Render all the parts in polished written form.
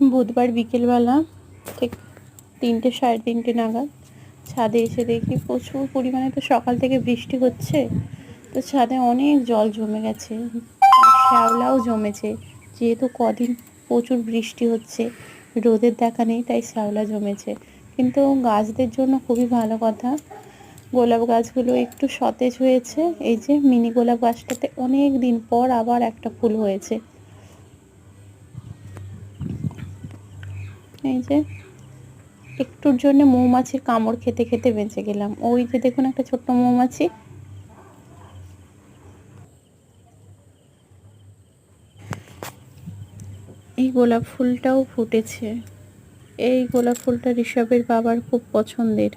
বুধবার বিকেলবেলা ঠিক 3টে 3:30 নাগাদ ছাদে এসে দেখি প্রচুর পরিমাণে, তো সকাল থেকে বৃষ্টি হচ্ছে, তো ছাদে অনেক জল জমে গেছে, শ্যাওলাও জমেছে। যেহেতু কদিন প্রচুর বৃষ্টি হচ্ছে, রোদের দেখা নেই, তাই শ্যাওলা জমেছে। কিন্তু গাছদের জন্য খুবই ভালো কথা, গোলাপ গাছগুলো একটু সতেজ হয়েছে। এই যে মিনি গোলাপ গাছটাতে অনেক দিন পর আবার একটা ফুল হয়েছে। এই যে একটুর জন্য মৌমাছির কামড় খেতে খেতে বেঁচে গেলাম। ওই যে দেখুন একটা ছোট্ট মৌমাছি। এই গোলাপ ফুলটাও ফুটেছে। এই গোলাপ ফুলটা ঋষভের বাবার খুব পছন্দের।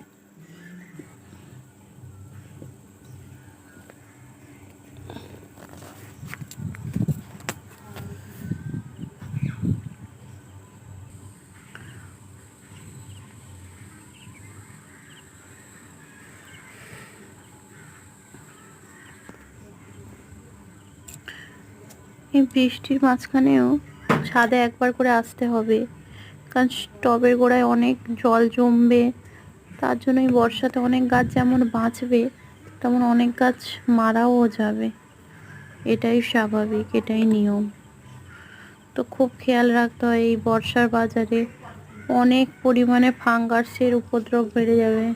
এই বৃষ্টির মাঝখানেও ছাদে একবার করে আসতে হবে, কারণ টবের গোড়ায় অনেক জল জমবে। তার জন্য এই বর্ষাতে অনেক গাছ যেমন বাঁচবে, তেমন অনেক গাছ মারাও যাবে। এটাই স্বাভাবিক, এটাই নিয়ম। তো খুব খেয়াল রাখতে হয়। এই বর্ষার বাজারে অনেক পরিমাণে ফাঙ্গাসের উপদ্রব বেড়ে যাবে,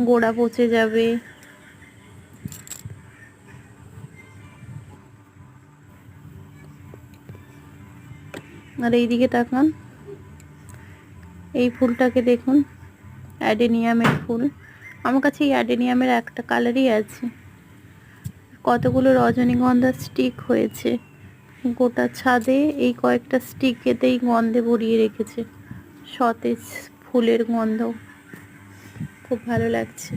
গোড়া পচে যাবে। আর এইদিকে তাকান, এই ফুলটাকে দেখুন, অ্যাডেনিয়ামের ফুল। আমার কাছে এই অ্যাডেনিয়ামের একটা কালারই আছে। কতগুলো রজনীগন্ধা স্টিক হয়েছে গোটা ছাদে। এই কয়েকটা স্টিকেতেই গন্ধে ভরিয়ে রেখেছে, সতেজ ফুলের গন্ধ। খুব ভালো লাগছে।